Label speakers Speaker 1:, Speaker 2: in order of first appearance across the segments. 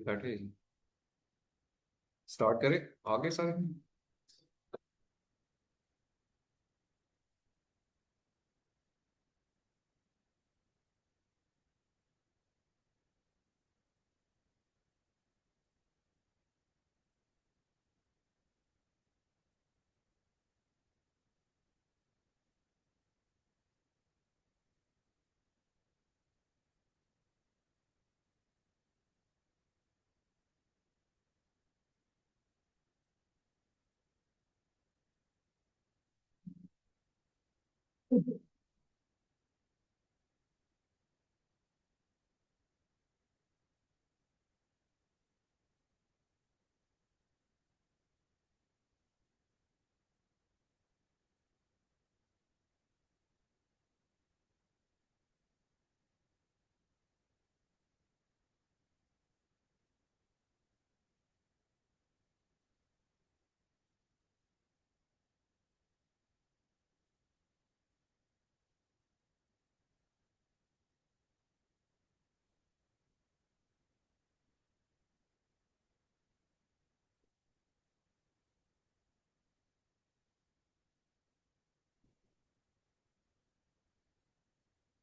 Speaker 1: बैठे स्टार्ट करें आगे सारे।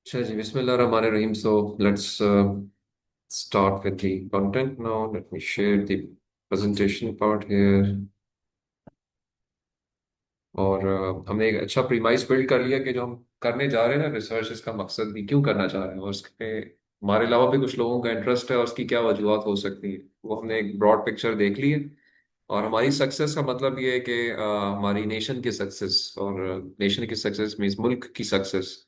Speaker 1: अच्छा जी, बिस्मिल्लाह रहमान रहीम। So let's start with the content now. Let me share the presentation part here. और हमने एक अच्छा प्रीमाइस बिल्ड कर लिया कि जो हम करने जा रहे हैं ना रिसर्च, इसका मकसद भी क्यों करना चाह रहे हैं और उसके हमारे अलावा भी कुछ लोगों का इंटरेस्ट है और उसकी क्या वजूहत हो सकती है, वो हमने एक ब्रॉड पिक्चर देख ली है। और हमारी सक्सेस का मतलब ये है कि हमारी नेशन की सक्सेस, और नेशन की सक्सेस मीन्स मुल्क की सक्सेस।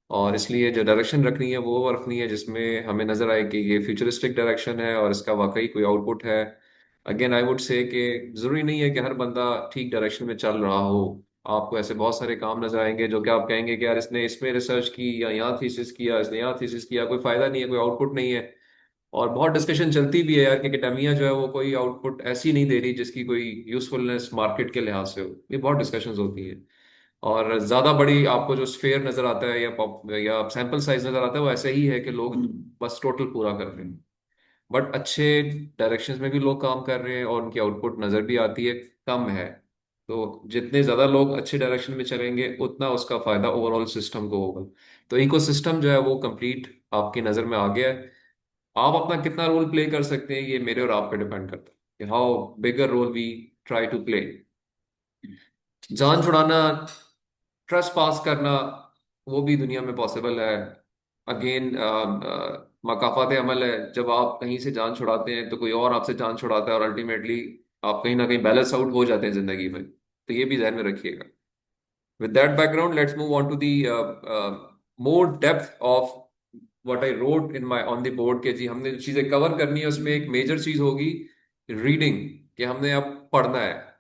Speaker 1: और इसलिए जो डायरेक्शन रखनी है वो रखनी है जिसमें हमें नजर आए कि ये फ्यूचरिस्टिक डायरेक्शन है और इसका वाकई कोई आउटपुट है। अगेन आई वुड से कि जरूरी नहीं है कि हर बंदा ठीक डायरेक्शन में चल रहा हो। आपको ऐसे बहुत सारे काम नजर आएंगे जो कि आप कहेंगे कि यार इसने इसमें रिसर्च की या यहाँ थीसिस किया, इसने यहाँ थीसिस किया, कोई फायदा नहीं है, कोई आउटपुट नहीं है। और बहुत डिस्कशन चलती भी है यार कि एकेडमिया जो है वो कोई आउटपुट ऐसी नहीं दे रही जिसकी कोई यूजफुलनेस मार्केट के लिहाज से हो। ये बहुत डिस्कशंस होती हैं। और ज्यादा बड़ी आपको जो स्फेयर नजर आता है या सैंपल साइज नजर आता है वो ऐसे ही है कि लोग बस टोटल पूरा कर रहे हैं। बट अच्छे डायरेक्शंस में भी लोग काम कर रहे हैं और उनकी आउटपुट नजर भी आती है, कम है। तो जितने ज्यादा लोग अच्छे डायरेक्शन में चलेंगे उतना उसका फायदा ओवरऑल सिस्टम को होगा। तो इकोसिस्टम जो है वो कंप्लीट आपकी नजर में आ गया है। आप अपना कितना रोल प्ले कर सकते हैं ये मेरे और आप पे डिपेंड करता है कि how bigger role we try to play. जान छुड़ाना, ट्रस्ट पास करना, वो भी दुनिया में पॉसिबल है। अगेन मकाफात अमल है। जब आप कहीं से जान छुड़ाते हैं तो कोई और आपसे जान छुड़ाता है और अल्टीमेटली आप कहीं ना कहीं बैलेंस आउट हो जाते हैं जिंदगी में। तो ये भी ध्यान में रखिएगा। With that background let's move on to the more depth of what I wrote in my on the board. के जी हमने जो चीजें कवर करनी है उसमें एक मेजर चीज होगी रीडिंग, कि हमने अब पढ़ना है।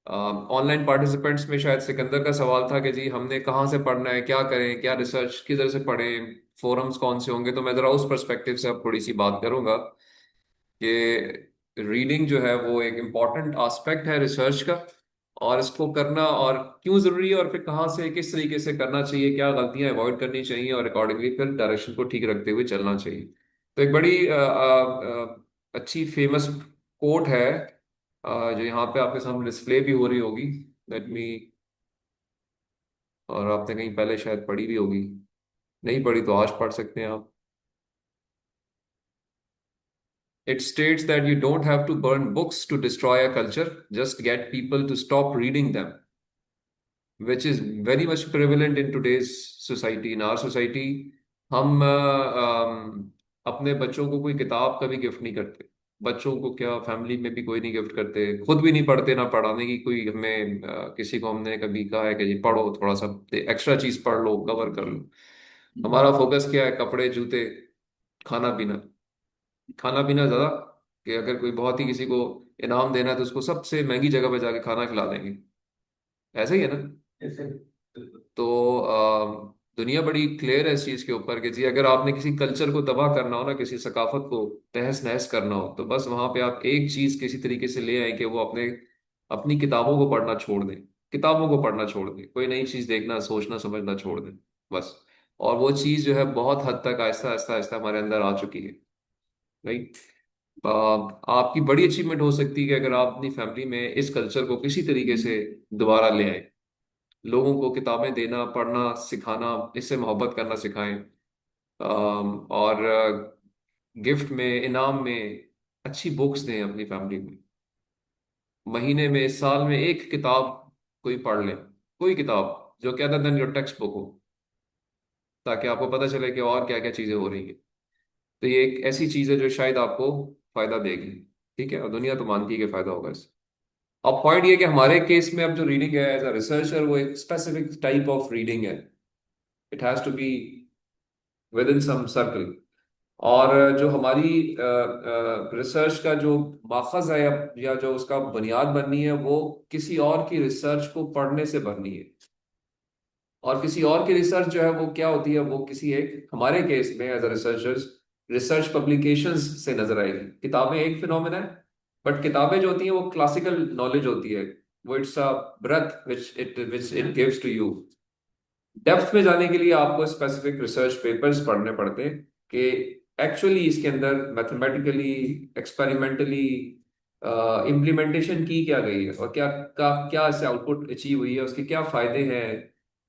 Speaker 1: ऑनलाइन पार्टिसिपेंट्स में शायद सिकंदर का सवाल था कि जी हमने कहाँ से पढ़ना है, क्या करें, क्या रिसर्च किधर से पढ़ें, फोरम्स कौन से होंगे। तो मैं जरा उस पर्सपेक्टिव से अब थोड़ी सी बात करूंगा कि रीडिंग जो है वो एक इम्पॉर्टेंट एस्पेक्ट है रिसर्च का। और इसको करना और क्यों जरूरी है और फिर कहाँ से किस तरीके से करना चाहिए, क्या गलतियां अवॉइड करनी चाहिए और अकॉर्डिंगली फिर डायरेक्शन को ठीक रखते हुए चलना चाहिए। तो एक बड़ी अच्छी फेमस कोट है जो यहाँ पे आपके सामने डिस्प्ले भी हो रही होगी। लेट मी, और आपने कहीं पहले शायद पढ़ी भी होगी, नहीं पढ़ी तो आज पढ़ सकते हैं आप। It states that you don't have to burn books to destroy a culture, just get people to stop reading them. Which is very much prevalent in today's society, in our society. हम अपने बच्चों को कोई किताब कभी gift नहीं करते। बच्चों को क्या, फैमिली में भी कोई नहीं गिफ्ट करते, खुद भी नहीं पढ़ते, ना पढ़ाने की कोई हमें किसी को हमने कभी कहा है कि जी पढ़ो, थोड़ा सा एक्स्ट्रा चीज पढ़ लो, कवर कर लो। हमारा फोकस क्या है? कपड़े, जूते, खाना पीना। खाना पीना ज्यादा, कि अगर कोई बहुत ही किसी को इनाम देना है तो उसको सबसे महंगी जगह पे जाके खाना खिला देंगे। ऐसा ही है ना?
Speaker 2: ऐसे।
Speaker 1: तो दुनिया बड़ी क्लियर है इस चीज के ऊपर कि जी अगर आपने किसी कल्चर को तबाह करना हो ना, किसी सकाफत को तहस नहस करना हो, तो बस वहां पे आप एक चीज किसी तरीके से ले आए कि वो अपने अपनी किताबों को पढ़ना छोड़ दें। किताबों को पढ़ना छोड़ दें, कोई नई चीज देखना, सोचना, समझना छोड़ दें, बस। और वो चीज जो है बहुत हद तक आहिस्ता आहिस्ता आहिस्ता हमारे अंदर आ चुकी है। राइट। आपकी बड़ी अचीवमेंट हो सकती है कि अगर आप अपनी फैमिली में इस कल्चर को किसी तरीके से दोबारा ले आए। लोगों को किताबें देना, पढ़ना सिखाना, इससे मोहब्बत करना सिखाएं। और गिफ्ट में, इनाम में अच्छी बुक्स दें अपनी फैमिली में। महीने में, साल में एक किताब कोई पढ़ ले, कोई किताब जो क्या other than your text book हो, ताकि आपको पता चले कि और क्या क्या चीज़ें हो रही हैं। तो ये एक ऐसी चीज़ है जो शायद आपको फायदा देगी। ठीक है, और दुनिया तो मानती है कि फायदा होगा इससे। अब पॉइंट ये है कि हमारे केस में अब जो रीडिंग है एज अ रिसर्चर, वो एक स्पेसिफिक टाइप ऑफ रीडिंग है। It has to be within some circle. और जो हमारी रिसर्च का जो माखज है, या जो उसका बुनियाद बननी है, वो किसी और की रिसर्च को पढ़ने से बननी है। और किसी और की रिसर्च जो है वो क्या होती है? वो किसी एक, हमारे केस में as a researchers, research publications से नजर आएगी। किताबें एक फिनोमेना है, बट किताबें जो होती हैं वो क्लासिकल नॉलेज होती है। वो it's a breadth which it gives to you. Depth में जाने के लिए आपको स्पेसिफिक रिसर्च पेपर्स पढ़ने पड़ते हैं कि एक्चुअली इसके अंदर मैथमेटिकली, एक्सपेरिमेंटली इम्प्लीमेंटेशन की क्या गई है, और क्या इससे आउटपुट अचीव हुई है, उसके क्या फायदे हैं,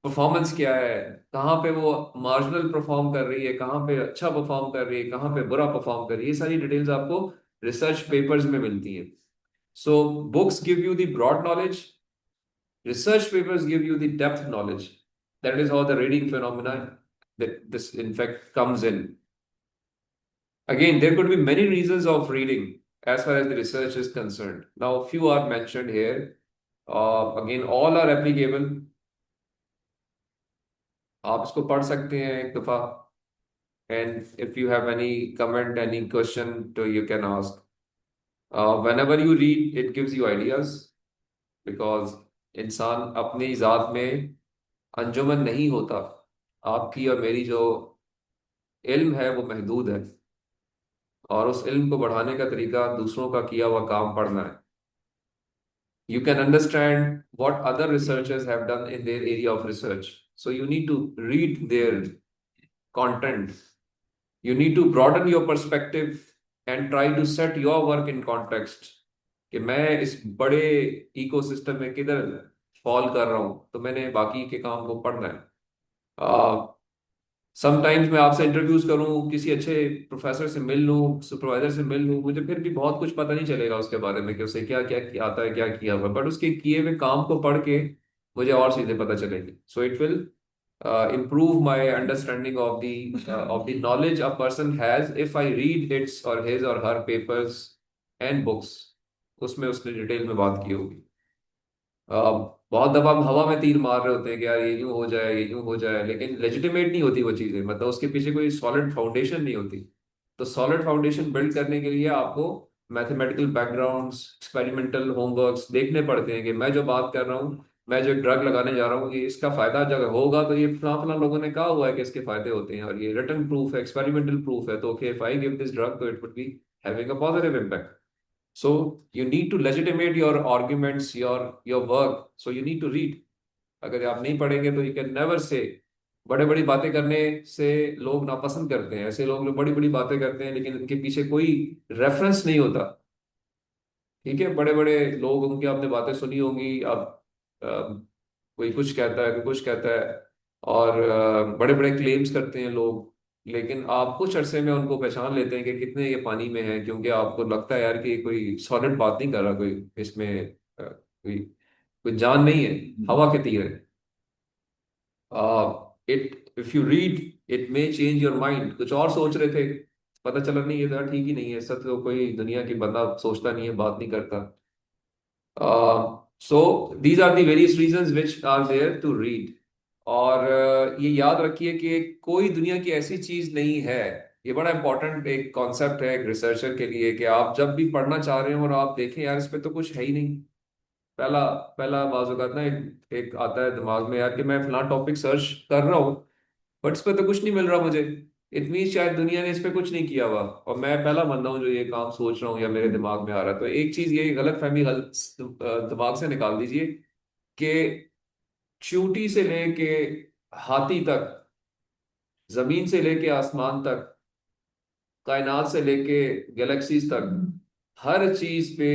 Speaker 1: परफॉर्मेंस क्या है, कहाँ पे वो मार्जिनल परफॉर्म कर रही है, कहाँ पे अच्छा परफॉर्म कर रही है, कहाँ पे बुरा परफॉर्म कर रही है। ये सारी डिटेल्स आपको रिसर्च पेपर्स में मिलती हैं। So books give you the broad knowledge, research papers give you the depth knowledge. That is how the reading phenomena that this in fact comes in. Again, there could be many reasons of reading as far as the research is concerned. Now, few are mentioned here. Again, all are applicable. आप इसको पढ़ सकते हैं एक दफा, and if you have any comment, any question, तो you can ask. Whenever you read, it gives you ideas, because इंसान अपनी जात में अंजुमन नहीं होता। आपकी और मेरी जो इल्म है वो महदूद है, और उस इल्म को बढ़ाने का तरीका दूसरों का किया हुआ काम पढ़ना है। You can understand what other researchers have done in their area of research, so you need to read their content. You need to broaden your perspective and try to set your work in context, कि मैं इस बड़े ecosystem में किधर fall कर रहा हूँ, तो मैंने बाकी के काम को पढ़ना है। समटाइम्स मैं आपसे इंटरव्यूज करूं, किसी अच्छे प्रोफेसर से मिल लूं, सुपरवाइजर से मिल लूं, मुझे फिर भी बहुत कुछ पता नहीं चलेगा उसके बारे में कि उसे क्या क्या आता है, क्या किया हुआ, बट उसके किए हुए काम को पढ़ के मुझे और चीजें पता चलेगी। So it will improve my understanding of the knowledge a person has if I read its or his or her papers and books। उसमें उसने डिटेल में बात की होगी। बहुत दफा हम हवा में तीर मार रहे होते हैं कि यार ये यूं हो जाए, ये यूं हो जाए, लेकिन लेजिटिमेट नहीं होती वो चीजें, मतलब उसके पीछे कोई सॉलिड फाउंडेशन नहीं होती। तो सॉलिड फाउंडेशन बिल्ड करने के लिए आपको मैथमेटिकल बैकग्राउंड्स, एक्सपेरिमेंटल होमवर्क्स देखने पड़ते हैं कि मैं जो बात कर रहा हूँ, मैं जो ड्रग लगाने जा रहा हूँ, ये इसका फायदा जब होगा तो ये फला फला लोगों ने कहा हुआ है कि इसके फायदे होते हैं, और ये रिटन प्रूफ है, एक्सपेरिमेंटल प्रूफ है, तो okay if I give this drug तो it would be having a positive impact. So you need to legitimate your arguments, your work. So you need to read. अगर आप नहीं पढ़ेंगे तो you can never say। बड़े बड़ी बातें करने से लोग नापसंद करते हैं, ऐसे लोग जो बड़ी बड़ी बातें करते हैं लेकिन उनके पीछे कोई रेफरेंस नहीं होता। ठीक है, बड़े बड़े लोग, उनकी आपने बातें सुनी होंगी। अब कोई कुछ कहता है, कोई कुछ कहता है, और बड़े बड़े क्लेम्स करते हैं लोग, लेकिन आप कुछ अरसे में उनको पहचान लेते हैं कि कितने ये पानी में है, क्योंकि आपको लगता है यार कि कोई सॉलिड बात नहीं कर रहा, कोई इसमें कोई कोई जान नहीं है, हवा के तीर है। It if you read it may change your mind. कुछ और सोच रहे थे, पता चला नहीं ये तो ठीक ही नहीं है, ऐसा तो कोई दुनिया की बंदा सोचता नहीं है, बात नहीं करता। So these are the various reasons which are there to read. और ये याद रखिए कि कोई दुनिया की ऐसी चीज नहीं है, ये बड़ा इंपॉर्टेंट एक कॉन्सेप्ट है एक रिसर्चर के लिए, कि आप जब भी पढ़ना चाह रहे हो और आप देखें यार इस पे तो कुछ है ही नहीं। पहला पहला बाज़ ना एक आता है दिमाग में यार कि मैं फलां टॉपिक सर्च कर रहा हूँ, बट इस पे तो कुछ नहीं मिल रहा मुझे। इट मीन्स शायद दुनिया ने इस पे कुछ नहीं किया हुआ, और मैं पहला बंदा हूँ जो ये काम सोच रहा हूँ या मेरे दिमाग में आ रहा है। तो एक चीज ये गलत फहमी दिमाग से निकाल दीजिए कि चींटी से लेके हाथी तक, जमीन से लेके आसमान तक, कायनात से लेके गैलेक्सीज तक, हर चीज पे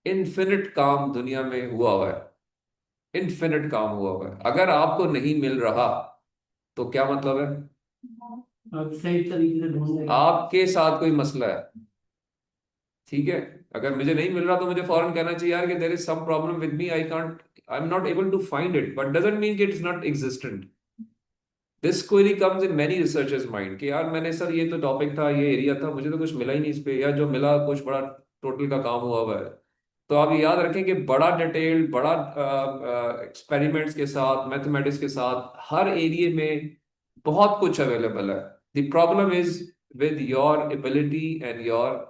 Speaker 1: इन्फिनिट काम दुनिया में हुआ हुआ है। इन्फिनिट काम हुआ हुआ है। अगर आपको नहीं मिल रहा तो क्या मतलब है?
Speaker 2: आप सही तरीके से ढूंढ रहे हैं।
Speaker 1: आपके साथ कोई मसला है। ठीक है, अगर मुझे नहीं मिल रहा तो मुझे फौरन कहना चाहिए यार कि there is some problem with me, I am not able to find it, but doesn't mean कि it's not existent. This query comes in many researchers mind कि यार मैंने सर ये तो टॉपिक था, ये एरिया था, मुझे तो कुछ मिला ही नहीं इस पे, या जो मिला कुछ बड़ा टोटल का काम हुआ हुआ है। तो आप ये याद रखें कि बड़ा डिटेल, बड़ा एक्सपेरिमेंट्स के साथ, मैथमेटिक्स के साथ हर एरिया में बहुत कुछ अवेलेबल है। The problem is with your ability and your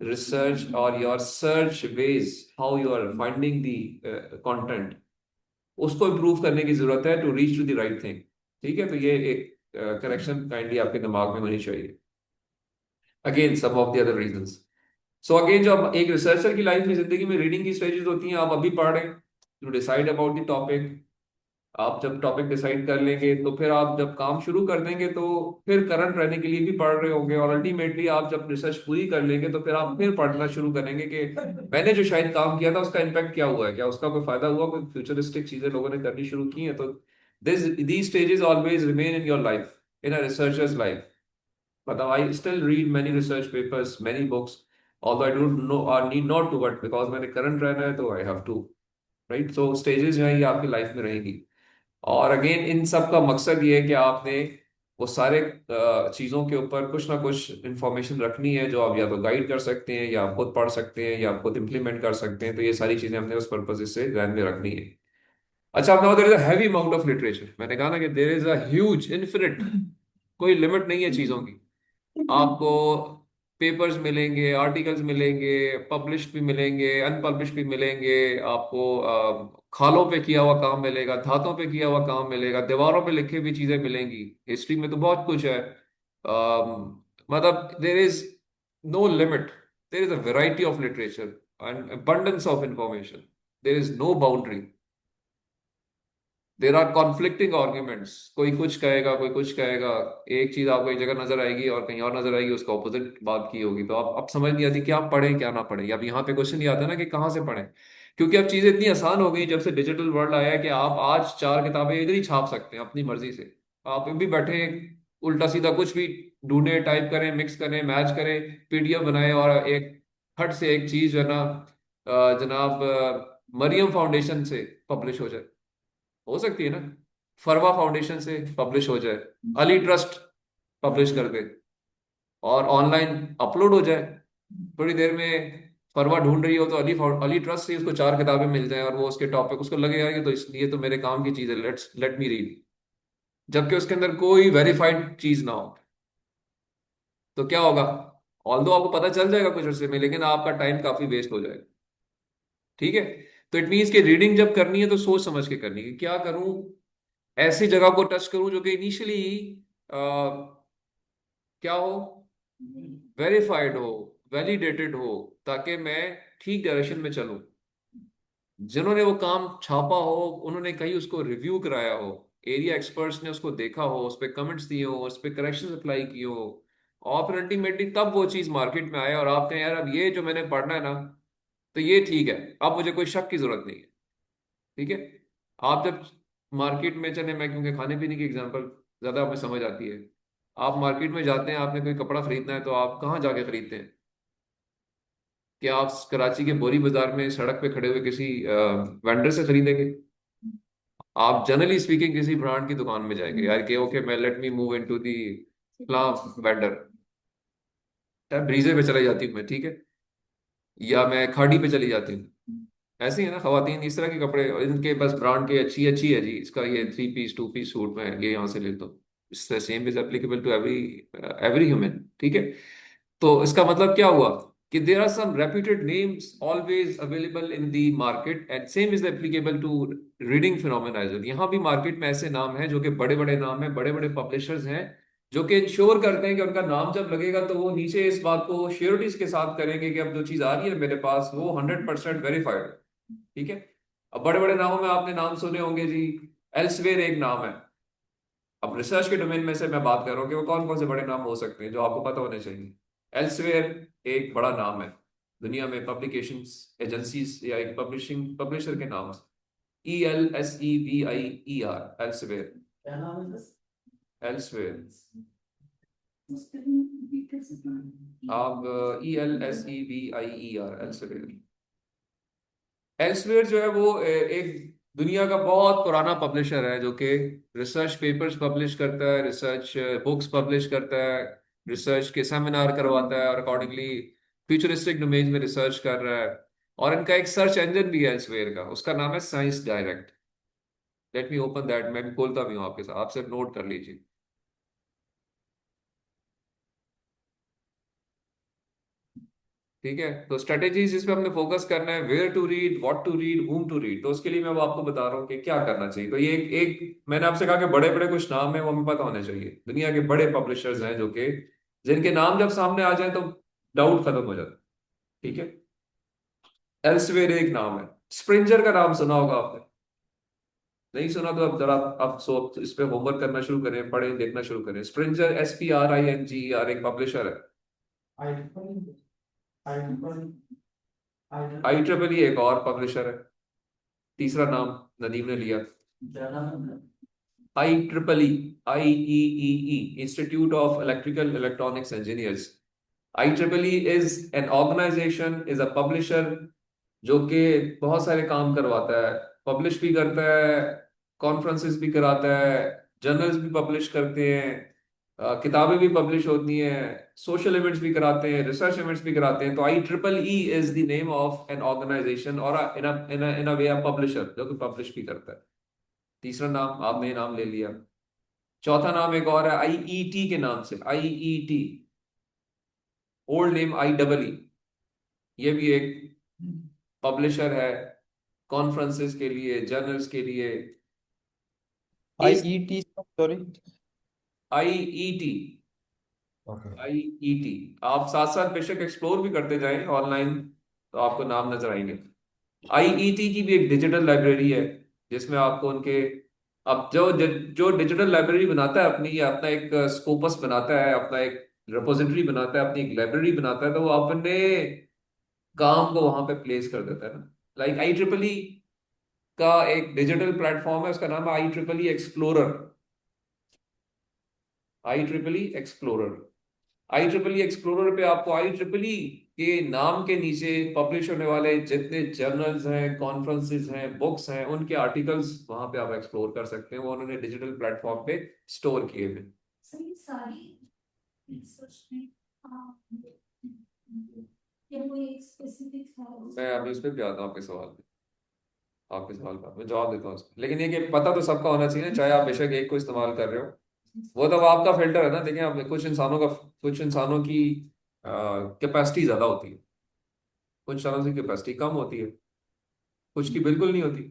Speaker 1: research or your search ways, how you are finding the content, उसको इम्प्रूव करने की जरूरत है to reach to the right thing. ठीक है, तो ये एक करेक्शन काइंडली आपके दिमाग में होनी चाहिए। Again some of the other reasons. So again जो एक रिसर्चर की लाइफ में, जिंदगी में रीडिंग की स्टेजेस होती हैं। आप अभी पढ़ रहे हैं to decide about the topic. आप जब टॉपिक डिसाइड कर लेंगे तो फिर आप जब काम शुरू कर देंगे तो फिर करंट रहने के लिए भी पढ़ रहे होंगे, और अल्टीमेटली आप जब रिसर्च पूरी कर लेंगे तो फिर आप फिर पढ़ना शुरू करेंगे कि मैंने जो शायद काम किया था उसका इम्पैक्ट क्या हुआ है, क्या उसका कोई फायदा हुआ, कोई फ्यूचरिस्टिक चीजें लोगों ने करनी शुरू की हैं। तो this these stages always remain in your life, in a researchers life. मतलब I still read many research papers, many books, although I don't know और need not to, but because मैंने करंट रहना है तो I have to. Right, so stages जो है ये आपकी लाइफ में रहेंगी। और अगेन इन सब का मकसद ये है कि आपने वो सारे चीज़ों के ऊपर कुछ ना कुछ इंफॉर्मेशन रखनी है, जो आप या तो गाइड कर सकते हैं, या आप खुद पढ़ सकते हैं, या आप खुद इम्प्लीमेंट कर सकते हैं। तो ये सारी चीज़ें हमने उस पर्पज से ध्यान में रखनी है। अच्छा, आपने there is a heavy amount of literature. मैंने कहा ना कि there is a huge infinite, कोई लिमिट नहीं है चीज़ों की। आपको पेपर्स मिलेंगे, आर्टिकल्स मिलेंगे, पब्लिश्ड भी मिलेंगे, अनपब्लिश्ड भी मिलेंगे। आपको खालों पे किया हुआ काम मिलेगा, धातों पे किया हुआ काम मिलेगा, दीवारों पे लिखी हुई चीजें मिलेंगी। हिस्ट्री में तो बहुत कुछ है। मतलब there is no limit, there is a variety of literature and abundance of information. There is no boundary. There are conflicting arguments, कोई कुछ कहेगा, कोई कुछ कहेगा। एक चीज आपको एक जगह नजर आएगी और कहीं और नजर आएगी, उसका ऑपोजिट बात की होगी। तो आप अब समझ नहीं आती कि आप पढ़ें क्या ना पढ़ें। अब यहाँ पे क्वेश्चन ये आता है ना कि कहाँ से पढ़ें, क्योंकि अब चीजें इतनी आसान हो गई जब से डिजिटल वर्ल्ड आया है कि आप आज चार किताबें इधर ही छाप सकते हैं अपनी मर्जी से। आप भी बैठे उल्टा सीधा कुछ भी ढूंढे, टाइप करें, मिक्स करें, मैच करें, पीडीएफ बनाए, और एक फट से एक चीज जो है ना जनाब मरियम फाउंडेशन से पब्लिश हो सकती है ना, फरवा फाउंडेशन से पब्लिश हो जाए, अली ट्रस्ट पब्लिश कर दे और ऑनलाइन अपलोड हो जाए। थोड़ी देर में फरवा ढूंढ रही हो तो अली ट्रस्ट से उसको चार किताबें मिल जाएं, और वो उसके टॉपिक उसको लगेगा कि तो इसलिए तो मेरे काम की चीज है, लेट मी रीड। जबकि उसके अंदर कोई वेरीफाइड चीज ना हो। तो क्या होगा? ऑल्दो आपको पता चल जाएगा कुछ अरसे में, लेकिन आपका टाइम काफी वेस्ट हो जाएगा। ठीक है, तो इट मीन्स कि रीडिंग जब करनी है तो सोच समझ के करनी है। क्या करूं? ऐसी जगह को टच करूं जो कि इनिशियली क्या हो, वेरीफाइड हो, वैलिडेटेड हो, ताकि मैं ठीक डायरेक्शन में चलूं। जिन्होंने वो काम छापा हो, उन्होंने कहीं उसको रिव्यू कराया हो, एरिया एक्सपर्ट्स ने उसको देखा हो, उस पर कमेंट्स दिए हो, उस पर करेक्शन अप्लाई किए हो, और फिर अल्टीमेटली तब वो चीज़ मार्केट में आए और आप कहें यार अब ये जो मैंने पढ़ना है ना, तो ये ठीक है, अब मुझे कोई शक की जरूरत नहीं है। ठीक है, आप जब मार्केट में चले, मैं क्योंकि खाने पीने की एग्जांपल ज्यादा हमें समझ आती है। आप मार्केट में जाते हैं, आपने कोई कपड़ा खरीदना है तो आप कहाँ जाके खरीदते हैं? कि आप कराची के बोरी बाजार में सड़क पे खड़े हुए किसी वेंडर से खरीदेंगे? आप जनरली स्पीकिंग किसी ब्रांड की दुकान में जाएंगे यार कि ओके मैं let me move into the vendor, ब्रीजे पे चले जाती हूँ मैं, ठीक है, या मैं खाड़ी पे चली जाती हूँ। ऐसे ही है ना, खवातीन इस तरह के कपड़े और इनके बस ब्रांड के अच्छी अच्छी है जी, इसका ये 3 पीस 2 पीस सूट में ये यहाँ से ले लो, इससे same is applicable to every every human, ठीक है। तो इसका मतलब क्या हुआ कि there are some reputed names always available in the market and same is applicable to reading phenomena as well. यहाँ भी मार्केट में ऐसे नाम हैं जो कि बड़े बड़े नाम हैं, बड़े बड़े पब्लिशर्स हैं जो कि इंश्योर करते हैं कि उनका नाम जब लगेगा तो वो नीचे इस बात को श्योरिटीज के साथ करेंगे कि अब जो चीज आ रही है मेरे पास वो 100% वेरीफाइड है, ठीक है। अब बड़े बड़े नामों में आपने नाम सुने होंगे जी, एल्सवेयर एक नाम है। अब रिसर्च के डोमेन में से मैं बात कर रहा हूँ कि वो कौन कौन से बड़े नाम हो सकते हैं जो आपको पता होने चाहिए। एल्सवेयर एक बड़ा नाम है दुनिया में पब्लिकेशंस एजेंसीज या एक पब्लिशिंग पब्लिशर के नाम। ELSEVIER, elsewhere.
Speaker 2: क्या नाम है सर?
Speaker 1: एल्सवेयर। आप ELSEVIER, एल्सवेयर। एल्सवेयर जो है वो एक दुनिया का बहुत पुराना पब्लिशर है जो कि रिसर्च पेपर्स पब्लिश करता है, रिसर्च बुक्स पब्लिश करता है, रिसर्च के सेमिनार करवाता है और अकॉर्डिंगली फ्यूचरिस्टिक डोमेन में रिसर्च कर रहा है। और इनका एक सर्च इंजन भी है एल्सवेयर का, उसका नाम है science direct. Let me open that, मैं भी खोलता भी हूँ आपके साथ, आप सिर्फ नोट कर लीजिए। ठीक है, तो स्ट्रेटेजीज इस पे हमने फोकस करना है, where to read, what to read, whom to read. तो उसके लिए मैं वो आपको बता रहा हूँ कि क्या करना चाहिए। तो ये एक मैंने आपसे कहा कि बड़े बड़े कुछ नाम है वो हमें पता होने चाहिए, दुनिया के बड़े पब्लिशर्स हैं जो कि जिनके नाम जब सामने आ जाए तो डाउट खत्म हो जाता है, ठीक है। एल्सवेयर एक नाम है। स्प्रिंजर का नाम सुना होगा आपने, नहीं सुना तो अब जरा आप सो इस पे होमवर्क करना शुरू करें, पढ़ें, देखना शुरू करें। स्प्रिंजर, SPRINGER एक पब्लिशर है।
Speaker 2: I triple I triple I
Speaker 1: IEEE एक और पब्लिशर है, तीसरा नाम नदीम ने लिया।
Speaker 2: Triple
Speaker 1: IEEE, institute of electrical electronics engineers. IEEE is an organization, is a publisher जो कि बहुत सारे काम करवाता है, पब्लिश भी करता है, कॉन्फ्रेंसेस भी कराता है, जर्नल्स भी पब्लिश करते हैं, किताबें भी पब्लिश होती हैं, सोशल इवेंट्स भी कराते हैं, रिसर्च इवेंट्स भी कराते हैं। तो IEEE is the name of an organization और in a way a publisher जो कि पब्लिश भी करता है। तीसरा नाम आपने ये नाम ले लिया। चौथा नाम एक और है IET के नाम से, IET, ओल्ड नेम IEE। ये भी एक पब्लिशर है कॉन्फ्रेंसेस के लिए, जर्नल्स के लिए। इस
Speaker 3: IET, sorry.
Speaker 1: IET,
Speaker 3: okay.
Speaker 1: IET आप साथ साथ बेशक एक्सप्लोर भी करते जाएं ऑनलाइन तो आपको नाम नजर आएंगे। IET की भी एक डिजिटल लाइब्रेरी है जिसमें आपको उनके, अब जो डिजिटल लाइब्रेरी बनाता है अपनी, या अपना एक स्कोपस बनाता है, अपना एक रिपोजिटरी बनाता है, अपनी एक लाइब्रेरी बनाता है, तो वो अपने काम को वहां पे प्लेस कर देता है ना। लाइक IEEE का एक डिजिटल प्लेटफॉर्म है, उसका नाम है IEEE explorer. IEEE explorer. IEEE explorer पे आपको IEEE के नाम के नीचे पब्लिश होने वाले जितने जर्नल्स हैं, कॉन्फ्रेंसेस हैं, बुक्स हैं, उनके आर्टिकल्स वहां पे आप एक्सप्लोर कर सकते हैं, वो उन्होंने डिजिटल प्लेटफॉर्म पे स्टोर किए हुए।
Speaker 4: सही सारी रिसर्च में क्या कोई एक स्पेसिफिक है
Speaker 1: मैं अभी उस पर भी आता हूँ आपके सवाल का मैं जवाब देता हूँ उसका। लेकिन ये कि पता तो सबका होना चाहिए ना, चाहे आप बेशक एक को इस्तेमाल कर रहे हो, वो तो आपका फिल्टर है ना। देखिए आप, कुछ इंसानों की कैपेसिटी ज्यादा होती है, कुछ इंसानों की कैपेसिटी कम होती है, कुछ की बिल्कुल नहीं होती,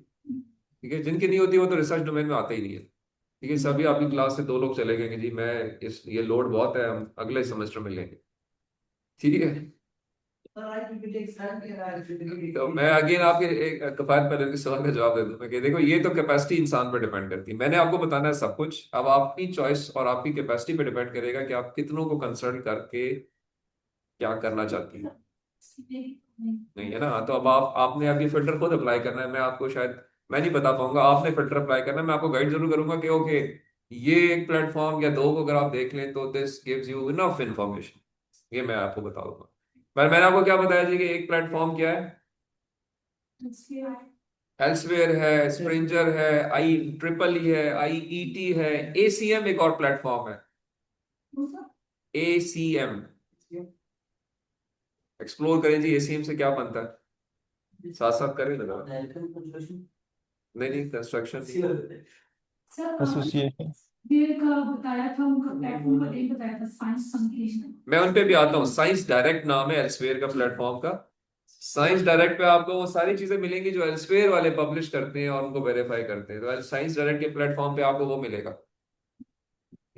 Speaker 1: ठीक है। जिनकी नहीं होती वो तो रिसर्च डोमेन में आते ही नहीं है, ठीक है। सभी आपकी क्लास से 2 लोग चले गए कि जी मैं इस ये लोड बहुत है, हम अगले सेमेस्टर में लेंगे, ठीक है। तो मैं अगेन आपके एक कफायत पहले के सवाल का जवाब दे दूं मैं कि देखो ये तो कैपेसिटी इंसान पर डिपेंड करती है, मैंने आपको बताना है सब कुछ। अब आपकी चॉइस और आपकी कैपेसिटी पे डिपेंड करेगा कि आप कितनों को कंसर्न करके क्या करना चाहती हैं, नहीं है ना। तो अब आपने अभी फिल्टर खुद अप्लाई करना है, मैं आपको शायद मैं नहीं बता पाऊंगा, आपने फिल्टर अप्लाई करना है। मैं आपको गाइड जरूर करूंगा कि ओके ये एक प्लेटफॉर्म या दो को अगर आप देख लें तो this gives you enough information, ये मैं आपको बताऊंगा। मैंने आपको क्या बताया जी कि एक प्लेटफॉर्म क्या है, एल्सवेयर है, स्प्रिंजर है, आई ट्रिपल ई है, आई ई टी है, एसीएम एक और प्लेटफॉर्म है।
Speaker 4: दूसरा
Speaker 1: एसीएम एक्सप्लोर करें जी, एसीएम से क्या बनता है, साथ साथ करें लगा।
Speaker 2: American construction.
Speaker 1: नहीं नहीं, कंस्ट्रक्शन नहीं।
Speaker 2: Civil.
Speaker 4: Sir
Speaker 3: association.
Speaker 4: देर का बताया था उनका प्लेटफॉर्म का नेम बताया था साइंस संकेशन।
Speaker 1: मैं उन पे भी आता हूँ। साइंस डायरेक्ट नाम है एल्सवेयर का प्लेटफॉर्म का। साइंस डायरेक्ट पे आपको वो सारी चीजें मिलेंगी जो एल्सवेयर वाले पब्लिश करते हैं और उनको वेरीफाई करते हैं। तो साइंस डायरेक्ट के प्लेटफॉर्म पे आपको वो मिलेगा।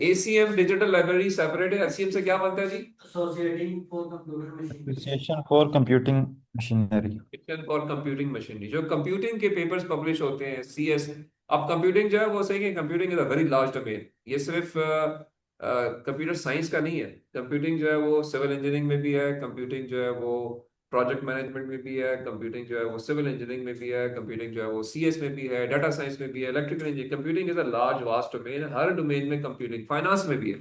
Speaker 1: एसीएम डिजिटल लाइब्रेरी सेपरेट है। एसीएम से क्या बनता है जी?
Speaker 2: Associating for computer machine.
Speaker 3: Association for computing machinery.
Speaker 1: Association for computing machinery. जो कंप्यूटिंग के पेपर्स पब्लिश होते हैं, सीएस। अब कंप्यूटिंग जो है वो सही है, computing is a very large domain. ये सिर्फ कंप्यूटर साइंस का नहीं है। कंप्यूटिंग जो है वो सिविल इंजीनियरिंग में भी है, कंप्यूटिंग जो है वो प्रोजेक्ट मैनेजमेंट में भी है, कंप्यूटिंग जो है वो सिविल इंजीनियरिंग में भी है, कंप्यूटिंग जो है वो सीएस में भी है, डाटा साइंस में भी है, electrical engineering. Computing is a large vast domain. Her domain में कंप्यूटिंग, फाइनेंस में भी है।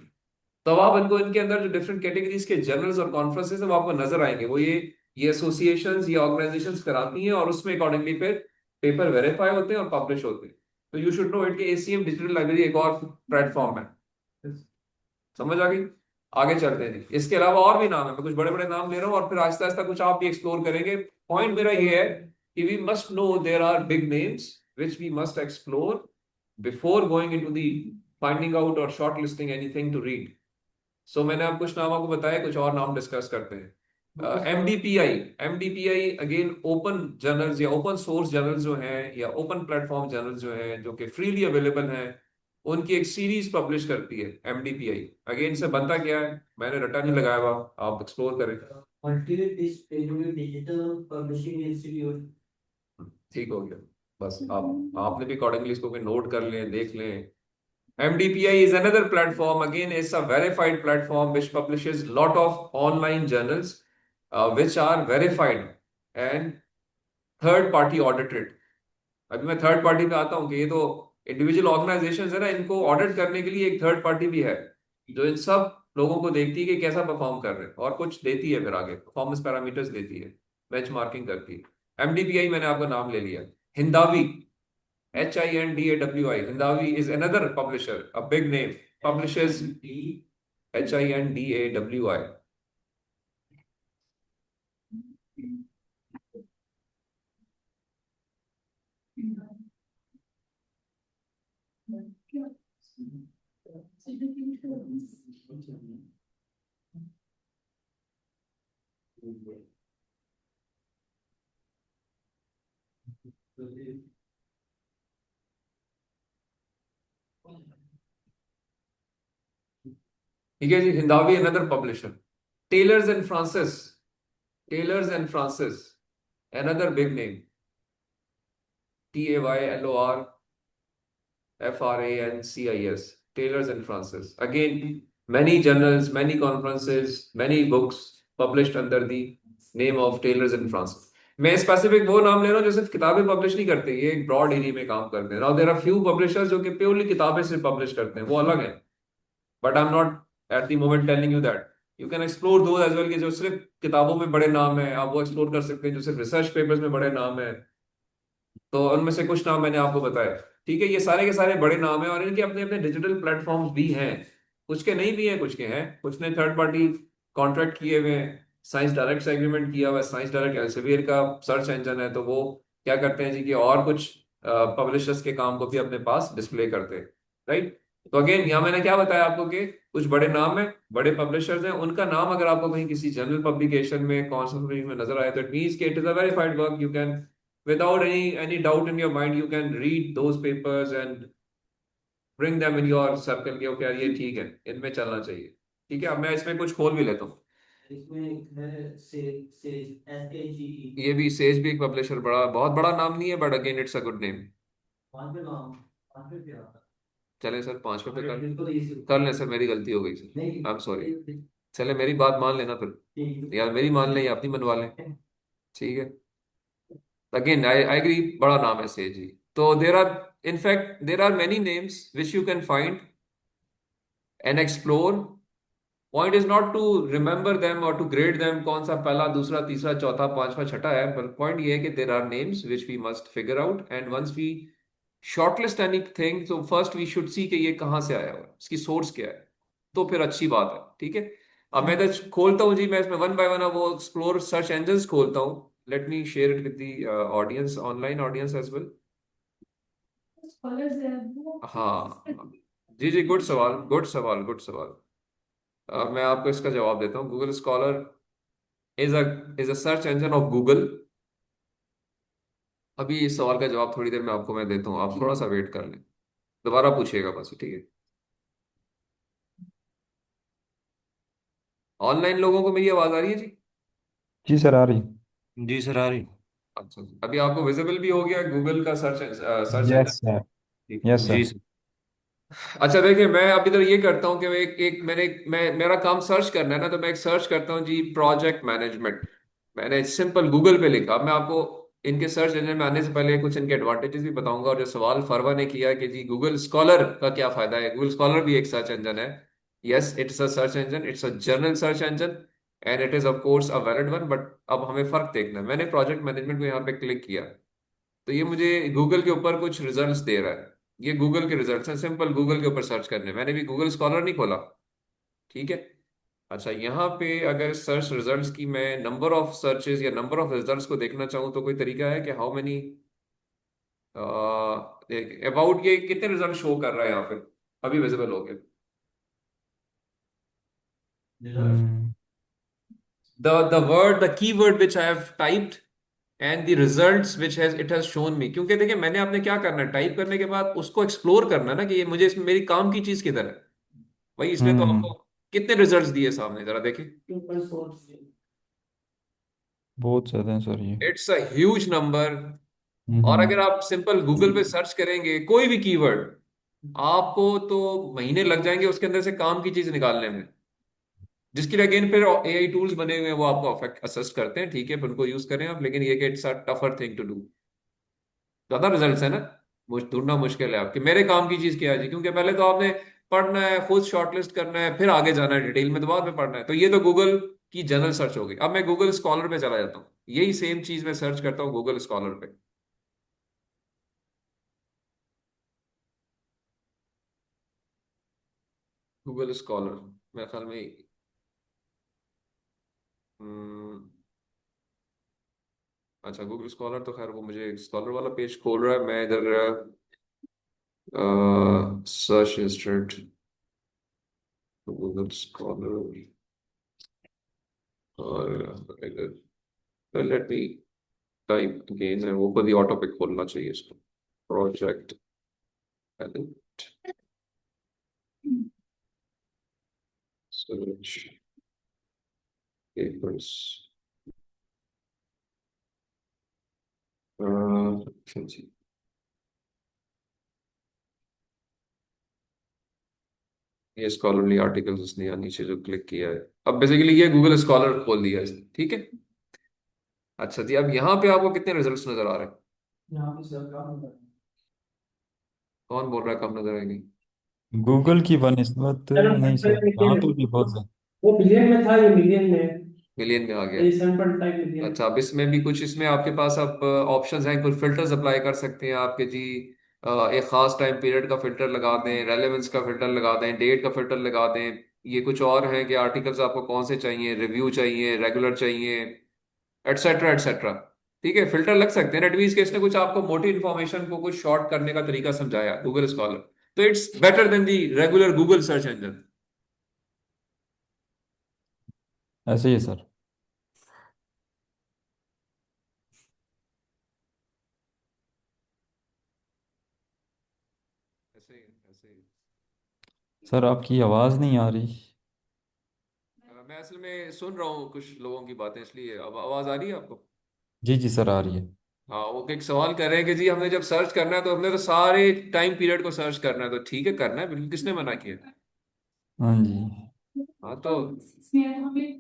Speaker 1: तो अब आप इनको, इनके अंदर जो डिफरेंट कैटेगरीज के जर्नल्स और कॉन्फ्रेंसेस है वो आपको नजर आएंगे। वो ये एसोसिएशंस, ये ऑर्गेनाइजेशंस कराती हैं और उसमें अकॉर्डिंगली फिर पेपर वेरीफाई होते हैं और पब्लिश होते हैं। तो यू शुड नो इट कि एसीएम डिजिटल लाइब्रेरी एक और प्लेटफॉर्म है। समझ आ गई? आगे चलते हैं जी। इसके अलावा और भी नाम है, मैं कुछ बड़े बड़े नाम ले रहा हूँ और फिर आहिस्ता आहिस्ता कुछ आप भी एक्सप्लोर करेंगे। पॉइंट मेरा ये है कि we must know there are big names which we must explore before going into the finding out और short listing anything to read. So मैंने आप कुछ नाम आपको बताया, कुछ और नाम डिस्कस करते हैं। एमडीपीआई। एमडीपीआई अगेन ओपन जर्नल्स या ओपन सोर्स जर्नल्स जो हैं या ओपन प्लेटफॉर्म जर्नल्स जो हैं जो कि फ्रीली अवेलेबल हैं, उनकी एक सीरीज पब्लिश करती है एमडीपीआई। अगेन से बनता क्या है, मैंने रटा नहीं लगाया हुआ, आप एक्सप्लोर करें।
Speaker 2: Multi-disciplinary digital publishing institute.
Speaker 1: ठीक हो गया। बस आप आपने भी अकॉर्डिंगली इसको नोट कर लें, देख लें। MDPI is another platform. Again, it's a verified platform which publishes lot of online journals, which are verified and third party audited. अभी मैं थर्ड पार्टी पे आता हूँ कि ये तो इंडिविजुअल ऑर्गेनाइजेशन है ना, इनको ऑडिट करने के लिए एक थर्ड पार्टी भी है जो इन सब लोगों को देखती है कि कैसा परफॉर्म कर रहे हैं और कुछ देती है, फिर आगे परफॉर्मेंस पैरामीटर्स देती है, बेंचमार्किंग करती है। एमडीपीआई मैंने आपका नाम ले लिया। Hindavi, HINDAWI. Hindawi is another publisher, a big name. Publishes HINDAWI. ठीक है जी, Hindawi another publisher. Taylors and Francis. Taylors and Francis another big name. TAYLORFRANCIS. Taylors and Francis. Again, many journals, many conferences, many books published under the name of Taylors and Francis. मैं specific वो नाम ले रहा हूँ जो सिर्फ किताबें publish नहीं करते, ये एक ब्रॉड एरिया में काम करते हैं। Now there are few publishers जो कि प्योरली किताबें से पब्लिश करते हैं, वो अलग है। But I am not at the moment telling you that. You can explore दो एज वेल, कि जो सिर्फ किताबों में बड़े नाम है आप वो एक्सप्लोर कर सकते हैं, जो सिर्फ रिसर्च पेपर्स में बड़े नाम है। तो उनमें से कुछ नाम मैंने आपको बताया। ठीक है, ये सारे के सारे बड़े नाम हैं और इनके अपने अपने डिजिटल प्लेटफॉर्म्स भी हैं। कुछ के नहीं भी हैं, कुछ के हैं, कुछ ने थर्ड पार्टी कॉन्ट्रैक्ट किए हुए हैं। साइंस डायरेक्ट से एग्रीमेंट किया हुआ है। साइंस डायरेक्ट एल्सेवियर का सर्च इंजन है, तो वो क्या करते हैं जी कि और कुछ पब्लिशर्स के काम को भी अपने पास डिस्प्ले करते हैं। राइट। तो अगेन यहाँ मैंने क्या बताया आपको कि कुछ बड़े नाम है, बड़े पब्लिशर्स हैं, उनका नाम अगर आपको कहीं किसी जर्नल पब्लिकेशन में कॉन्फ्रेंस में नजर आए तो इट मींस कि it is a verified work. You can without any doubt in your mind you can read those papers and bring them in your circle कि ओके यार ये ठीक है, इनमें चलना चाहिए। ठीक है, अब मैं इसमें कुछ खोल भी लेता हूँ।
Speaker 2: इसमें एक है SAGE.
Speaker 1: ये भी सेज भी एक पब्लिशर, बड़ा बहुत बड़ा नाम नहीं है but again it's a good name.
Speaker 2: वहाँ पे नाम, वहाँ पे क्या?
Speaker 1: चले सर, 5 पे
Speaker 2: बिल्कुल easy.
Speaker 1: कर लें सर, मेरी गलती हो गई सर,
Speaker 2: नहीं,
Speaker 1: आई एम सॉरी।
Speaker 2: ठीक
Speaker 1: चले मेरी बात मान लेना फिर,
Speaker 2: है.
Speaker 1: या मेरी मान लें या अपनी मनवा लें। ठीक है, अगेन आई एग्री, बड़ा नाम है सेज जी। तो there are, in fact there are many names which you can find and explore point is not to remember them और टू ग्रेड देम, कौन सा पहला दूसरा तीसरा चौथा पांचवा छठा है, पर पॉइंट ये है कि there are names which we must figure out, and once we shortlist anything, तो फर्स्ट वी शुड सी कि ये कहाँ से आया हुआ है, इसकी सोर्स क्या है, तो फिर अच्छी बात है। ठीक है, अब मैं तो खोलता हूँ जी, मैं इसमें वन बाय वन अब वो एक्सप्लोर सर्च इंजन्स खोलता हूँ। Let me share it with the audience, online audience as well.
Speaker 4: Scholars है वो
Speaker 1: हाँ जी जी, गुड सवाल, गुड सवाल, गुड सवाल। मैं आपको इसका जवाब देता हूँ। Google scholar is a is a search engine of Google. अभी इस सवाल का जवाब थोड़ी देर में आपको मैं देता हूँ, आप थोड़ा सा वेट कर लें, दोबारा पूछिएगा बस, ठीक है। ऑनलाइन लोगों को मेरी आवाज आ रही है जी?
Speaker 3: जी सर आ रही।
Speaker 5: जी सर आ रही।
Speaker 1: अच्छा जी, अभी आपको विजिबल भी हो गया गूगल का सर्च इंजन?
Speaker 3: Yes sir.
Speaker 1: ठीक है।
Speaker 3: यस
Speaker 5: जी
Speaker 3: सर।
Speaker 5: सर।
Speaker 1: अच्छा देखिए, मैं अभी तो ये करता हूँ कि मैं मैं मेरा काम सर्च करना है ना, तो मैं एक सर्च करता हूँ जी, प्रोजेक्ट मैनेजमेंट। मैंने सिंपल गूगल पे लिखा। अब मैं आपको इनके सर्च इंजन में आने से पहले कुछ इनके एडवांटेजेस भी बताऊंगा, और जो सवाल फरवा ने किया कि जी गूगल स्कॉलर का क्या फायदा है, गूगल स्कॉलर भी एक सर्च इंजन है। Yes, it's a search engine, it's a general search engine, and it is of course a valid one, but अब हमें फर्क देखना है। मैंने प्रोजेक्ट मैनेजमेंट को यहाँ पे क्लिक किया, तो ये मुझे गूगल के ऊपर कुछ रिजल्ट्स दे रहा है। ये गूगल के रिजल्ट्स हैं, सिंपल गूगल के ऊपर सर्च करने, मैंने भी गूगल स्कॉलर नहीं खोला। ठीक है। अच्छा, यहाँ पे अगर सर्च रिजल्ट्स की मैं नंबर ऑफ सर्चेज या नंबर ऑफ रिजल्ट्स को देखना चाहूँ, तो कोई तरीका है कि हाउ मेनी, अबाउट ये कितने रिजल्ट शो कर रहा है यहाँ पे, अभी विजिबल हो गए।
Speaker 3: Hmm.
Speaker 1: The word, the keyword which I have typed and the results which has it has shown me, क्योंकि देखिए मैंने आपने क्या करना है, टाइप करने के बाद उसको एक्सप्लोर करना है ना, कि ये मुझे इसमें मेरी काम की चीज किधर है। भाई इसने तो
Speaker 3: हम्म।
Speaker 1: आपको कितने रिजल्ट्स दिए सामने, जरा देखिए।
Speaker 2: 2.4.
Speaker 3: बहुत ज्यादा है सर ये।
Speaker 1: It's a huge number. और अगर
Speaker 3: हम्म।
Speaker 1: आप सिंपल गूगल पे सर्च करेंगे कोई भी कीवर्ड, आपको तो महीने लग जाएंगे उसके अंदर से काम की चीज निकालने में, जिसके लिए अगेन फिर एआई टूल्स बने हुए हैं, वो आपको अफेक्ट असिस्ट करते हैं, ठीक है, फिर उनको यूज करें आप, लेकिन ये कि it's a tougher thing to do. ज्यादा रिजल्ट्स है ना, ढूंढना मुश्किल है आपके, मेरे काम की चीज क्या है जी, क्योंकि पहले तो आपने पढ़ना है, खुद शॉर्टलिस्ट करना है, फिर आगे जाना है डिटेल में, तो बाद में पढ़ना है, तो ये तो गूगल की जनरल सर्च हो गई। अब मैं गूगल स्कॉलर पे चला जाता हूँ, यही सेम चीज मैं सर्च करता हूँ गूगल स्कॉलर पे। गूगल स्कॉलर, मेरे ख्याल में हम्म, अच्छा गूगल स्कॉलर तो खैर वो मुझे स्कॉलर वाला पेज खोल रहा है, मैं इधर सर्च इंस्टेंट गूगल स्कॉलर, और लेट मी टाइप अगेन, वो खुद ही ऑटो पे खोलना चाहिए इसको। प्रोजेक्ट सर्च पेपर्स, जी, ये स्कॉलरली आर्टिकल्स उसने यहाँ नीचे जो क्लिक किया है, अब बेसिकली ये गूगल स्कॉलर खोल दिया है इसने, ठीक है। अच्छा जी, अब यहाँ पे आपको कितने रिजल्ट्स नजर आ रहे हैं?
Speaker 2: यहाँ पे सर काम होता है।
Speaker 1: कौन बोल रहा है कम नजर आएंगे?
Speaker 3: गूगल की बनस्बत
Speaker 2: चलो
Speaker 3: नहीं सर, यहाँ
Speaker 2: मिलियन,
Speaker 3: पर भी बहुत ज्यादा।
Speaker 2: वो बिलियन में था, ये मिलियन में,
Speaker 1: मिलियन में आ गया?
Speaker 2: ये 7.5 मिलियन।
Speaker 1: अच्छा, अब इसमें भी कुछ, इसमें आपके पास अब ऑप्शंस हैं, कुछ फिल्टर्स अप्लाई कर सकते हैं आपके जी। एक खास टाइम पीरियड का फिल्टर लगा दें, रेलेवेंस का फिल्टर लगा दें, डेट का फिल्टर लगा दें। ये कुछ और हैं कि आर्टिकल्स आपको कौन से चाहिए, रिव्यू चाहिए, रेगुलर चाहिए, एटसेट्रा एटसेट्रा। ठीक है, फिल्टर लग सकते हैं, एटलीस्ट के इसने कुछ आपको मोटी इन्फॉर्मेशन को कुछ शॉर्ट करने का तरीका समझाया गूगल स्कॉलर, तो it's better than the regular Google search engine.
Speaker 3: ऐसे ही है सर।
Speaker 1: ऐसे ही, ऐसे ही।
Speaker 3: सर आपकी आवाज़ नहीं आ रही।
Speaker 1: मैं असल में सुन रहा हूँ कुछ लोगों की बातें, इसलिए अब आवाज आ रही है आपको?
Speaker 3: जी जी सर आ रही है।
Speaker 1: हाँ, वो एक सवाल कर रहे हैं कि जी हमने जब सर्च करना है तो हमने तो सारे टाइम पीरियड को सर्च करना है, तो ठीक है करना है, बिल्कुल, किसने मना किया?
Speaker 3: हाँ जी।
Speaker 1: हाँ तो
Speaker 4: तो इसमें हमें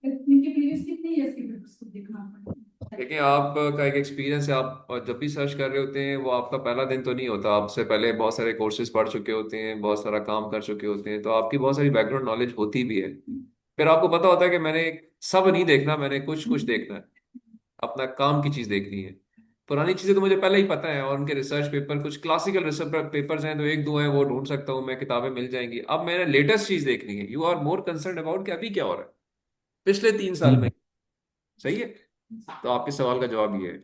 Speaker 4: इनके प्रीवियस कितने ईयर्स के पेपर्स को देखना पड़ेगा।
Speaker 1: देखिए आपका एक एक्सपीरियंस है, आप और जब भी सर्च कर रहे होते हैं वो आपका पहला दिन तो नहीं होता, आपसे पहले बहुत सारे कोर्सेज पढ़ चुके होते हैं, बहुत सारा काम कर चुके होते हैं, तो आपकी बहुत सारी बैकग्राउंड नॉलेज होती भी है। फिर आपको पता होता है कि मैंने सब नहीं देखना, मैंने कुछ कुछ देखना है, अपना काम की चीज देखनी है। पुरानी चीजें तो मुझे पहले ही पता है, और उनके रिसर्च पेपर कुछ क्लासिकल रिसर्च पेपर्स हैं तो एक दो हैं वो ढूंढ सकता हूँ मैं, किताबें मिल जाएंगी। अब मैंने लेटेस्ट चीज देखनी है, you are more concern about कि अभी क्या हो रहा है पिछले 3 साल में।
Speaker 3: हम्म।
Speaker 1: सही है। तो आपके सवाल का जवाब ये है।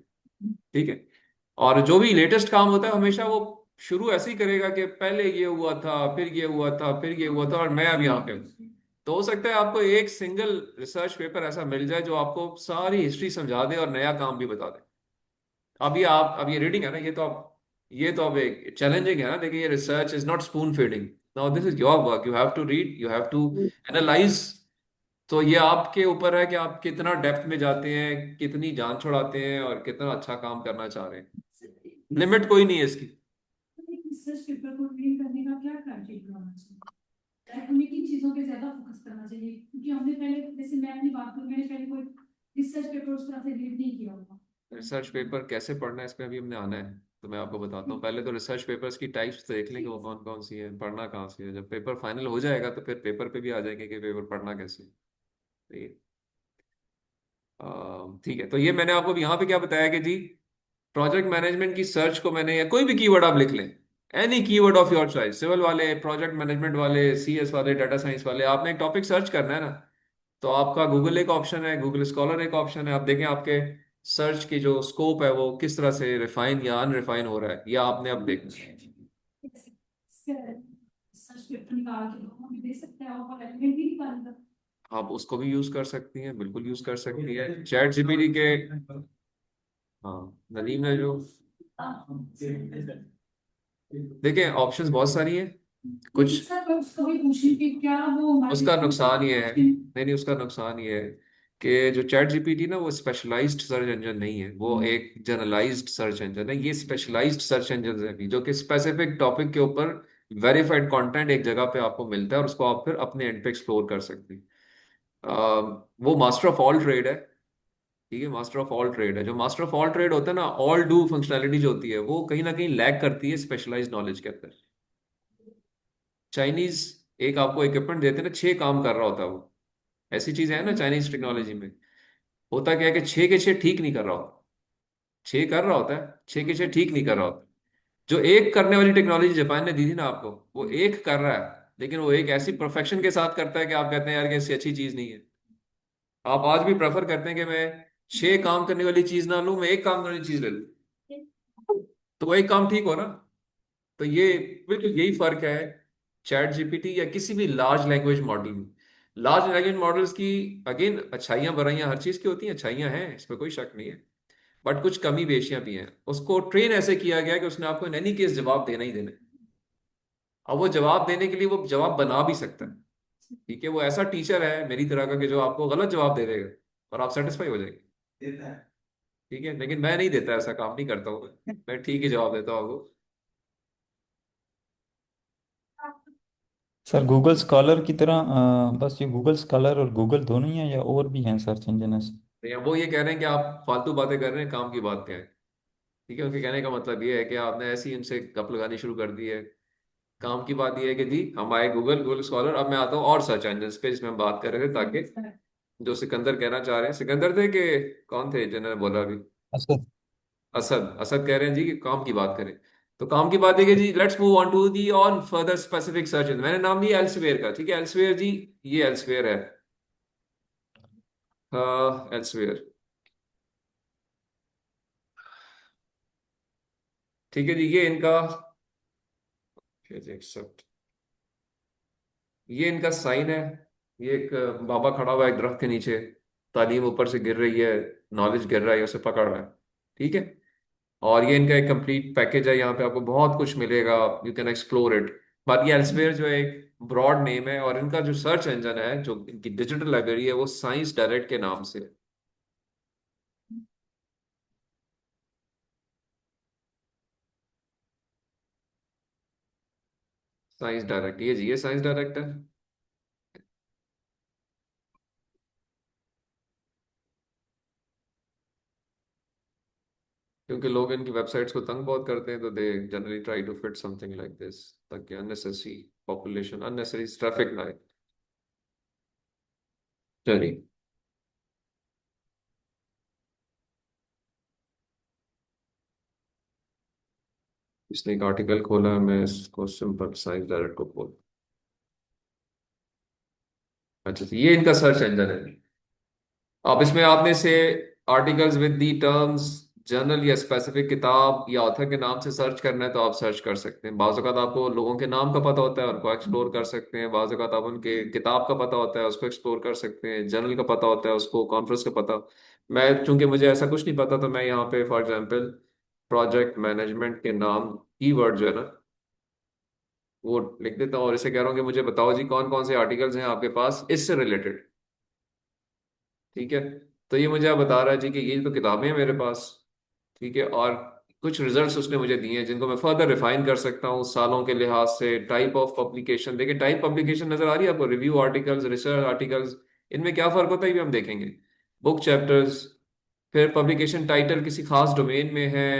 Speaker 1: ठीक है। और जो भी लेटेस्ट काम होता है हमेशा वो शुरू ऐसे ही करेगा कि पहले ये हुआ था, फिर ये हुआ था, फिर ये हुआ था, और मैं अब यहाँ पे हूँ। तो हो सकता है आपको एक सिंगल रिसर्च पेपर ऐसा मिल जाए जो आपको सारी हिस्ट्री समझा दे और नया काम भी बता दे। अब ये रीडिंग है ना, ये तो अब एक चैलेंजिंग है ना। देखिए ये research is not spoon feeding. Now this is your work, you have to read, you have to analyze. तो ये आपके ऊपर है कि आप कितना डेप्थ में जाते हैं, कितनी जान छुड़ाते हैं, और कितना अच्छा काम करना चाह रहे हैं। लिमिट कोई नहीं है इसकी।
Speaker 4: रिसर्च पेपर को रीड करने का क्या क्राइटेरिया होना चाहिए? हमें किन चीजों पे ज्यादा फोकस करना चाहिए? क्योंकि हमने पहले, जैसे मैं अपनी बात करूँ, मैंने पहले कोई रिसर्च पेपर उस तरह से रीड नहीं किया होगा।
Speaker 1: रिसर्च पेपर कैसे पढ़ना है इसमें अभी हमने आना है, तो मैं आपको बताता हूँ। पहले तो रिसर्च पेपर्स की टाइप्स देख लें कि वो कौन कौन सी है, पढ़ना कहाँ से है। जब पेपर फाइनल हो जाएगा तो फिर पेपर पे भी आ जाएंगे कि पेपर पढ़ना कैसे है। तो ठीक है। तो ये मैंने आपको यहाँ पे क्या बताया कि जी प्रोजेक्ट मैनेजमेंट की सर्च को मैंने, या कोई भी कीवर्ड आप लिख लें, any keyword of your choice, civil वाले, प्रोजेक्ट मैनेजमेंट वाले, सीएस वाले, डाटा साइंस वाले, आपने एक टॉपिक सर्च करना है ना, तो आपका गूगल एक ऑप्शन है, गूगल स्कॉलर एक ऑप्शन है। आप देखें आपके सर्च की जो स्कोप है वो किस तरह से रिफाइन या अनरिफाइन हो रहा है, या आपने अब देखना है।
Speaker 4: रिसर्च पेपर निकाल के लोग हमें दे सकते हैं, और एलिमेंट भी निकालेगा।
Speaker 1: आप उसको भी यूज कर सकती हैं, बिल्कुल यूज कर सकती है चैट जीपीटी के। हाँ, नदीम ने जो, देखिए ऑप्शंस बहुत सारी हैं।
Speaker 4: लेकिन
Speaker 1: कुछ
Speaker 4: सर मैं उसको भी पूछी कि क्या वो हमारे
Speaker 1: उसका
Speaker 4: लिए खुद
Speaker 1: नुकसान ये है,
Speaker 4: उसके।
Speaker 1: नहीं उसका नुकसान ये है कि जो चैट जीपीटी ना वो स्पेशलाइज्ड सर्च इंजन नहीं है, वो एक जनरलाइज्ड सर्च इंजन है। ये स्पेशलाइज्ड सर्च इंजन है भी, जो कि स्पेसिफिक टॉपिक के ऊपर वेरीफाइड कंटेंट एक जगह पे आपको मिलता है और उसको आप फिर अपने एंड पे एक्सप्लोर कर सकते हैं। वो मास्टर ऑफ ऑल ट्रेड है। ठीक है, मास्टर ऑफ ऑल ट्रेड है। जो मास्टर ऑफ ऑल ट्रेड होता है ना, ऑल डू फंक्शनैलिटी जो होती है वो कहीं ना कहीं लैग करती है स्पेशलाइज्ड नॉलेज के अंदर। चाइनीज एक आपको इक्विपमेंट देते हैं ना, 6 काम कर रहा होता है वो। ऐसी चीजें हैं ना चाइनीज टेक्नोलॉजी में। होता क्या है कि 6 के 6 ठीक नहीं कर रहा होता। 6 कर रहा होता है, 6 के 6 ठीक नहीं कर रहा होता। जो एक करने वाली टेक्नोलॉजी जापान ने दी थी ना आपको, वो एक कर रहा है, लेकिन वो एक ऐसी परफेक्शन के साथ करता है कि आप कहते हैं यार कि इससे अच्छी चीज नहीं है। आप आज भी प्रेफर करते हैं कि मैं 6 काम करने वाली चीज ना लूं, मैं एक काम करने वाली चीज ले लूं, तो वो एक काम ठीक हो ना। तो ये बिल्कुल यही फर्क है चैट जीपीटी या किसी भी लार्ज लैंग्वेज मॉडल में। लार्ज लैंग्वेज मॉडल्स की अगेन अच्छाइयां बुराइयां हर चीज की होती हैं। अच्छाइयां हैं, इसमें कोई शक नहीं है, बट कुछ कमी बेशियां भी हैं। उसको ट्रेन ऐसे किया गया है कि उसने आपको इन एनी केस जवाब देना ही देना है। अब वो जवाब देने के लिए वो जवाब बना भी सकता है। ठीक है, वो ऐसा टीचर है मेरी तरह का कि जो आपको गलत जवाब दे देगा और आप सेटिस्फाई हो जाएंगे। ठीक है, लेकिन मैं नहीं देता, ऐसा काम नहीं करता हूँ मैं ठीक ही जवाब देता हूँ।
Speaker 3: सर गूगल स्कॉलर की तरह बस ये गूगल स्कॉलर और गूगल दोनों ही हैं या और भी हैं सर्च इंजन ऐसे?
Speaker 1: नहीं, वो ये कह रहे हैं कि आप फालतू बातें कर रहे हैं, काम की बात क्या है। ठीक है, उनके कहने का मतलब ये है कि आपने ऐसी इनसे गप लगानी शुरू कर दी है। काम की बात ये है कि जी हम आए गूगल, गूगल स्कॉलर, अब मैं आता हूँ और सर्च इंजन पे जिसमें हम बात कर रहे थे, ताकि जो सिकंदर कहना चाह रहे हैं, सिकंदर थे कि कौन थे जिन्होंने बोला अभी?
Speaker 3: अच्छा।
Speaker 1: असद, असद कह रहे हैं जी कि काम की बात करें। तो काम की बात है कि जी let's move on to the on further specific search. मैंने नाम लिया एल्सवेयर का। ठीक है, एल्सवेयर जी, ये एल्सवेयर है। एल्सवेयर। ठीक है जी, ये इनका, एक्सेप्ट, ये इनका साइन है। ये एक बाबा खड़ा हुआ है एक दरख्त के नीचे, तालीम ऊपर से गिर रही है, नॉलेज गिर रहा है, उसे पकड़ रहा है। ठीक है। और ये इनका एक कंप्लीट पैकेज है, यहाँ पे आपको बहुत कुछ मिलेगा, यू कैन एक्सप्लोर इट। बाकी एल्सवेयर जो है एक ब्रॉड नेम है, और इनका जो सर्च इंजन है, जो इनकी डिजिटल लाइब्रेरी है, वो साइंस डायरेक्ट के नाम से है। साइंस डायरेक्ट, ये जी, ये साइंस डायरेक्ट है। क्योंकि लोग इनकी वेबसाइट्स को तंग बहुत करते हैं, तो they generally try to fit something like this, ताकि अननेसेसरी पॉपुलेशन, अननेसेसरी ट्रैफिक ना आए। चलिए, इसने एक आर्टिकल खोला है, मैं इसको सिंपल साइंस डायरेक्ट को खोल। अच्छा, तो ये इनका सर्च इंजन है। अब इसमें आपने से articles with the terms journal या स्पेसिफिक किताब या ऑथर के नाम से सर्च करना है तो आप सर्च कर सकते हैं। बाज़ औक़ात आपको लोगों के नाम का पता होता है, उनको एक्सप्लोर कर सकते हैं। बाज़ औक़ात आप उनके किताब का पता होता है, उसको एक्सप्लोर कर सकते हैं। जर्नल का पता होता है, उसको कॉन्फ्रेंस का पता। मैं चूंकि मुझे ऐसा कुछ नहीं पता, तो मैं यहाँ पे फॉर एग्जांपल प्रोजेक्ट मैनेजमेंट के नाम कीवर्ड जो है ना, वो लिख देता हूँ और इसे कह रहा हूँ कि मुझे बताओ जी कौन कौन से आर्टिकल्स हैं आपके पास इससे रिलेटेड। ठीक है, तो ये मुझे अब बता रहा है जी कि ये तो किताबें हैं मेरे पास। ठीक है, और कुछ रिजल्ट्स उसने मुझे दिए हैं जिनको मैं फर्दर रिफाइन कर सकता हूँ सालों के लिहाज से। टाइप ऑफ पब्लिकेशन, देखिए टाइप पब्लिकेशन नजर आ रही है आपको, रिव्यू आर्टिकल्स, रिसर्च आर्टिकल्स, इनमें क्या फर्क होता है ये भी हम देखेंगे। बुक चैप्टर्स, फिर पब्लिकेशन टाइटल किसी खास डोमेन में है,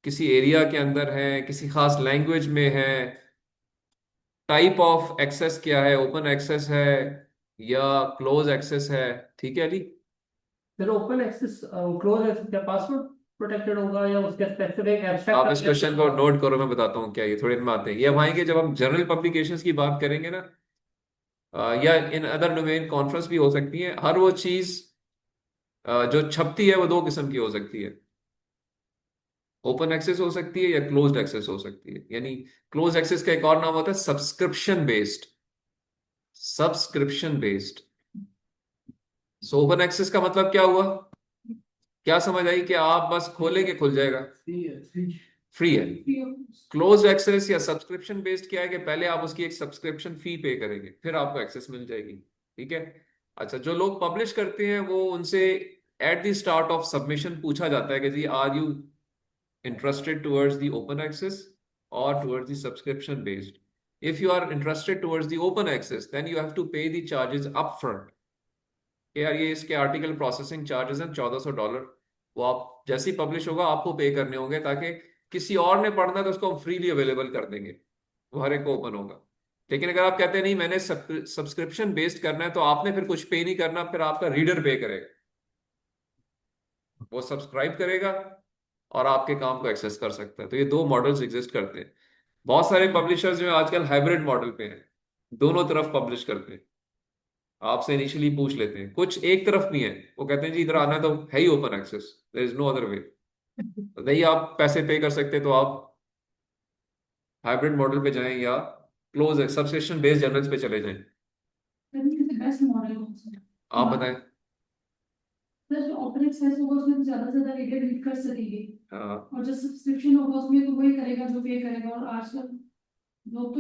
Speaker 1: किसी एरिया के अंदर है, किसी खास लैंग्वेज में है। टाइप ऑफ एक्सेस क्या है, ओपन एक्सेस है या क्लोज एक्सेस है। ठीक है अली।
Speaker 2: फिर ओपन एक्सेस क्लोज एक्सेस क्या पासवर्ड प्रोटेक्टेड होगा या उसके स्पेसिफिक
Speaker 1: आप
Speaker 2: एब्स्ट्रैक्ट
Speaker 1: इस क्वेश्चन को नोट करो, मैं बताता हूँ क्या, ये थोड़ी देर में आते हैं। ये हम आएंगे जब हम जनरल पब्लिकेशंस की बात करेंगे ना, या इन अदर डोमेन कॉन्फ्रेंस भी हो सकती है। हर वो चीज जो छपती है वो दो किस्म की हो सकती है। ओपन एक्सेस हो सकती है या क्लोज्ड एक्सेस हो सकती है। यानी क्लोज एक्सेस का एक और नाम होता है subscription based. Subscription based. So open access का मतलब क्या हुआ, क्या समझ आई कि आप बस खोलेंगे खुल जाएगा, फ्री है। क्लोज एक्सेस या सब्सक्रिप्शन बेस्ड क्या है कि पहले आप उसकी एक सब्सक्रिप्शन फी पे करेंगे, फिर आपको एक्सेस मिल जाएगी। ठीक है। अच्छा, जो लोग पब्लिश करते हैं वो उनसे at the start of submission पूछा जाता है कि जी are you interested towards the open access और towards the subscription based. If you are interested towards the open access then you have to pay the charges up front. यार ये इसके article processing charges हैं $1400। वो आप जैसे ही publish होगा आपको पे करने होंगे, ताकि किसी और ने पढ़ना है तो उसको हम फ्रीली अवेलेबल कर देंगे, वो हर एक को ओपन होगा। लेकिन अगर आप कहते हैं नहीं मैंने सब्सक्रिप्शन बेस्ड करना है, तो आपने फिर कुछ पे नहीं करना, फिर आपका रीडर पे करेगा। वो सब्सक्राइब करेगा और आपके काम को एक्सेस कर सकता है। तो ये दो मॉडल्स एग्जिस्ट करते हैं। बहुत सारे पब्लिशर्स जो हैं आजकल हाइब्रिड मॉडल पे हैं, दोनों तरफ पब्लिश करते हैं। आपसे इनिशियली पूछ लेते हैं, कुछ एक तरफ भी हैं, वो कहते हैं जी इधर आना तो है ही open access, there is no other way. नहीं आप पैसे पे कर सकते तो आप हाइब्रिड मॉडल पे जाएं या क्लोज सब्सक्रिप्शन बेस्ड जर्नल्स पे चले जाएं।
Speaker 4: बेस्ट मॉडल कौन सा है?
Speaker 1: आप बताएं।
Speaker 4: सर जो ओपन एक्सेस होगा उसमें तो ज्यादा से ज्यादा रीड कर सकेंगे,
Speaker 1: हाँ,
Speaker 4: और जो सब्सक्रिप्शन होगा उसमें तो वही करेगा जो पे करेगा। और आजकल लोग तो